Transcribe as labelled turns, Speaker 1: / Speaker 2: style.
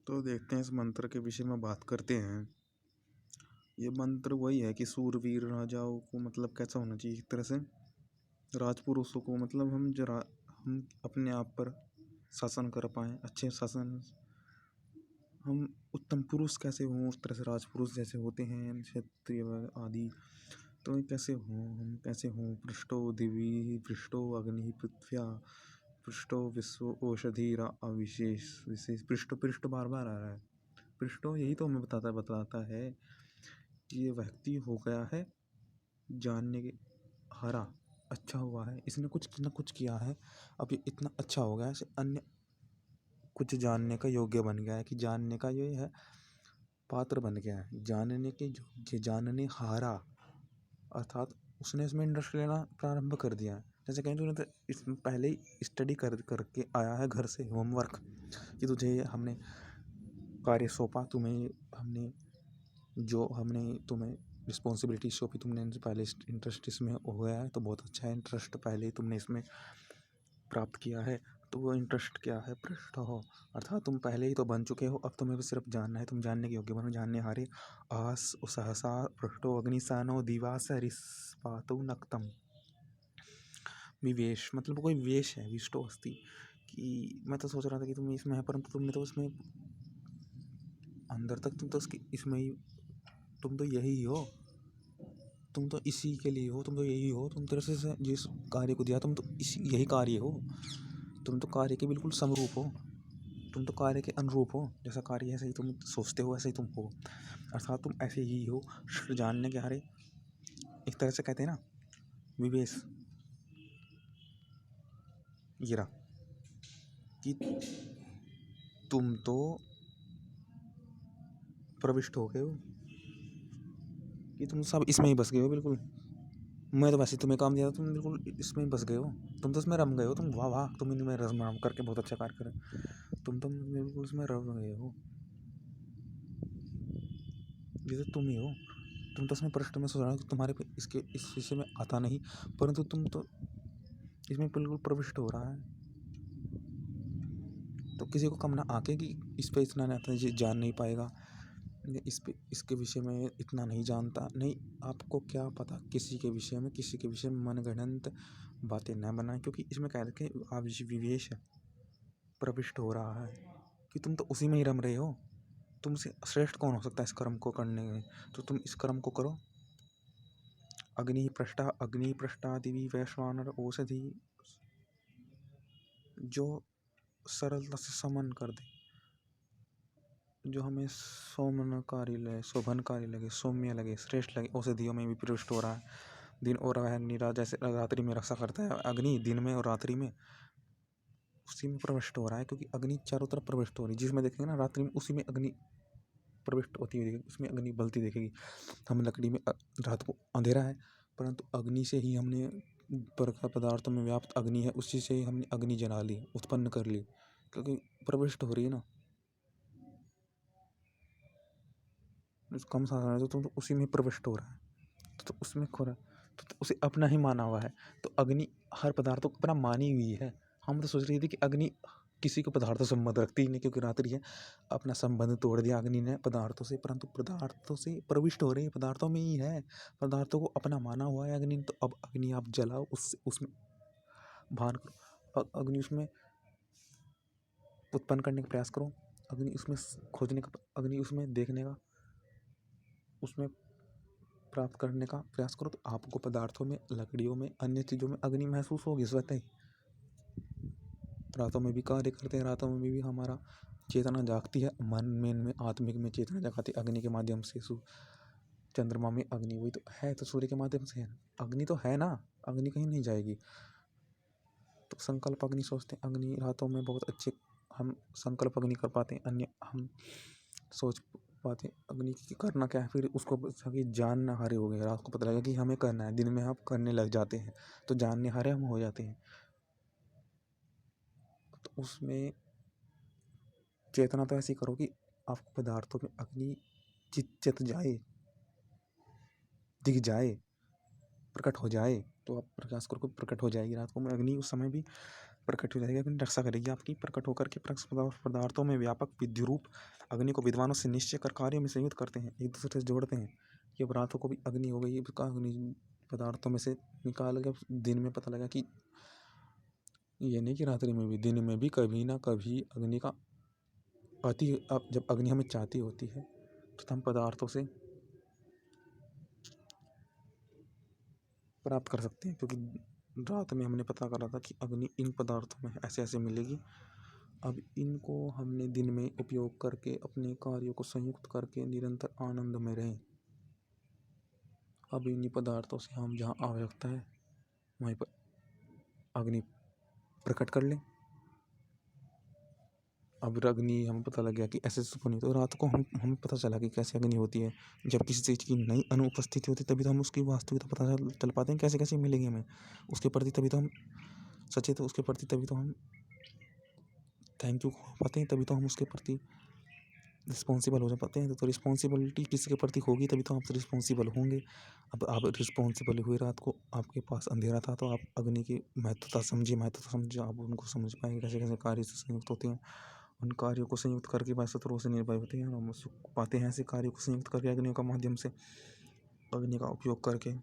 Speaker 1: तो देखते हैं, इस मंत्र के विषय में बात करते हैं। ये मंत्र वही है कि सूरवीर राजाओं को मतलब कैसा होना चाहिए, एक तरह से राजपुरुषों को मतलब हम अपने आप पर शासन कर पाएँ, अच्छे शासन, हम उत्तम पुरुष कैसे हों, उस तरह से राजपुरुष जैसे होते हैं क्षत्रिय आदि, तो ये कैसे हों, हम कैसे हों। पृष्ठो दिवि पृष्ठो अग्नि पृथ्व्या पृष्ठो विश्व औषधि अविशेष विशेष। पृष्ठ पृष्ठ बार बार आ रहा है। पृष्ठो यही तो हमें बताता है कि ये व्यक्ति हो गया है जानने के हरा, अच्छा हुआ है, इसने कुछ न कुछ किया है, अब ये इतना अच्छा हो गया है, अन्य कुछ जानने का योग्य बन गया है, कि जानने का ये है पात्र बन गया है, जानने के योग्य, जानने हारा, अर्थात उसने इसमें इंटरेस्ट लेना प्रारंभ कर दिया है। जैसे कहीं तूने तो इसमें पहले ही स्टडी करके आया है घर से, होमवर्क, कि तुझे हमने कार्य सौंपा, हमने तुम्हें रिस्पॉन्सिबिलिटी सौंपी, तुमने इनसे पहले इंटरेस्ट इसमें हो गया है, तो बहुत अच्छा है। इंटरेस्ट पहले ही तुमने इसमें प्राप्त किया है, तो वो इंटरेस्ट क्या है, पृष्ठ हो, अर्थात तुम पहले ही तो बन चुके हो, अब तुम्हें सिर्फ जानना है, तुम जानने के योग्य बनो, जानने हारे। आस सहसा पृष्ठो अग्निसानो दिवास रिस्पातो नक्तम। विवेश मतलब कोई वेश है, विष्टो अस्थि, कि मैं तो सोच रहा था कि तुम इसमें है, परंतु तुमने तो उसमें अंदर तक, तुम तो इसमें ही, तुम तो यही हो, तुम तो इसी के लिए हो, तुम तो यही हो, तुम तरह से जिस कार्य को दिया तुम तो यही कार्य हो, तुम तो कार्य के बिल्कुल समरूप हो, तुम तो कार्य के अनुरूप हो, जैसा कार्य है ऐसे ही तुम सोचते हो, ऐसे ही तुम हो, अर्थात तुम ऐसे ही हो। जानने के हारे, एक तरह से कहते हैं ना, विवेश गिरा, कि तुम तो प्रविष्ट हो गए हो, कि तुम सब इसमें ही बस गए हो बिल्कुल। मैं तो वैसे तुम्हें काम दिया था, तुम बिल्कुल इसमें ही बस गए हो, तुम तो इसमें रम गए हो, तुम वाह वाह, तुम इनमें रम करके बहुत अच्छा कार्य करे, तुम तो बिल्कुल इसमें रम गए हो, ये तो तुम ही हो। तुम तो इसमें प्रश्न में सोच रहे हो कि तुम्हारे इसके इस विषय में आता नहीं, परंतु तुम तो इसमें बिल्कुल प्रविष्ट हो रहा है। तो किसी को कम ना आके कि इस पे इतना नहीं आता, जान नहीं पाएगा, इस पे इसके विषय में इतना नहीं जानता, नहीं, आपको क्या पता किसी के विषय में मनगढ़ंत बातें न बनाए, क्योंकि इसमें कह रखे आप विवेश है, प्रविष्ट हो रहा है, कि तुम तो उसी में ही रम रहे हो, तुमसे श्रेष्ठ कौन हो सकता है इस कर्म को करने में, तो तुम इस कर्म को करो। अग्नि पृष्ठा दिवी वैश्वानर औषधि, जो सरलता से समन कर दे, जो हमें शोभनकारी लगे, सौम्य लगे, श्रेष्ठ लगे, औषधियों में भी प्रविष्ट हो रहा है। दिन और निरा, जैसे रात्रि में रक्षा करता है अग्नि, दिन में और रात्रि में उसी में प्रविष्ट हो रहा है, क्योंकि अग्नि चारों तरफ प्रविष्ट हो रही है, जिसमें देखेंगे ना रात्रि में उसी में अग्नि प्रविष्ट होती हुई, उसमें अग्नि बलती देखेगी। हम लकड़ी में रात को अंधेरा है, परंतु अग्नि से ही हमने पदार्थों में व्याप्त अग्नि है, उसी से ही हमने अग्नि जला ली, उत्पन्न कर ली, क्योंकि प्रविष्ट हो रही है ना, कम साधन है, तो तुम तो उसी में प्रविष्ट हो रहा है, तो उसमें खो रहा है, तो उसे अपना ही माना हुआ है। तो अग्नि हर पदार्थों को अपना मानी हुई है। हम तो सोच रहे थे कि अग्नि किसी को पदार्थों से संबंध रखती ही नहीं, क्योंकि रात्रि है, अपना संबंध तोड़ दिया अग्नि ने पदार्थों से, परंतु पदार्थों से प्रविष्ट हो रही है, पदार्थों में ही है, पदार्थों को अपना माना हुआ है अग्नि। तो अब अग्नि आप जलाओ, उसमें भान करो, अग्नि उसमें उत्पन्न करने का प्रयास करो, अग्नि उसमें खोजने का, अग्नि उसमें देखने का, उसमें प्राप्त करने का प्रयास करो, तो आपको पदार्थों में, लकड़ियों में, अन्य चीज़ों में अग्नि महसूस होगी स्वतः ही। रातों में भी कार्य करते हैं, रातों में भी हमारा चेतना जागती है, मन में आत्मिक में चेतना जगाती है अग्नि के माध्यम से। चंद्रमा में अग्नि वही तो है, तो सूर्य के माध्यम से है, अग्नि तो है ना, अग्नि कहीं नहीं जाएगी। तो संकल्प अग्नि सोचते हैं, अग्नि रातों में बहुत अच्छे हम संकल्प अग्नि कर पाते हैं, अन्य हम सोच पाते हैं अग्नि की करना क्या है, फिर उसको कि जानना हारे हो गए, रात को पता लगा कि हमें करना है, दिन में हम करने लग जाते हैं, तो जानने हारे हम हो जाते हैं। तो उसमें चेतना तो ऐसी करो कि आपको पदार्थों में अग्नि चित जाए, दिख जाए, प्रकट हो जाए, तो आप प्रकाश करो, प्रकट हो जाएगी रात को में अग्नि, उस समय भी प्रकट हो जाएगी, अग्नि रक्षा करेगी आपकी, प्रकट होकर के पदार्थों में व्यापक विद्युरूप अग्नि को विद्वानों से निश्चय कर कार्यों में संयुक्त करते हैं, एक दूसरे से जोड़ते हैं। ये अब रातों को भी अग्नि हो गई, ये का अग्नि पदार्थों में से निकाल के दिन में पता लगा कि ये नहीं कि रात्रि में भी, दिन में भी कभी ना कभी अग्नि का अति, अब जब अग्नि हमें चाहती होती है तो हम पदार्थों से प्राप्त कर सकते हैं, क्योंकि रात में हमने पता करा था कि अग्नि इन पदार्थों में ऐसे ऐसे मिलेगी। अब इनको हमने दिन में उपयोग करके अपने कार्यों को संयुक्त करके निरंतर आनंद में रहें। अब इन्हीं पदार्थों से हम जहाँ आवश्यकता है वहीं पर अग्नि प्रकट कर लें। अब अग्नि हमें पता लग गया कि ऐसे सुपनी, तो रात को हमें पता चला कि कैसे अग्नि होती है। जब किसी चीज़ की नई अनुपस्थिति होती है तभी तो हम उसकी वास्तविकता पता चल पाते हैं, कैसे कैसे मिलेगी हमें उसके प्रति, तभी तो हम सचेत, उसके प्रति तभी तो हम थैंक यू हो पाते हैं, तभी तो हम उसके प्रति रिस्पॉन्सिबल हो जा पाते हैं। तो रिस्पॉन्सिबिलिटी किसी के प्रति होगी तभी तो आप रिस्पॉन्सिबल होंगे। अब आप रिस्पॉन्सिबल हुए, रात को आपके पास अंधेरा था तो आप अग्नि की महत्वता समझे, आप उनको समझ पाएंगे कैसे कैसे कार्य से संयुक्त होते हैं। उन कार्यों को संयुक्त करके वह शत्रुओं से निर्भय होते हैं और हम सुख पाते हैं। ऐसे कार्यों को संयुक्त करके अग्नियों का माध्यम से, अग्नि का उपयोग करके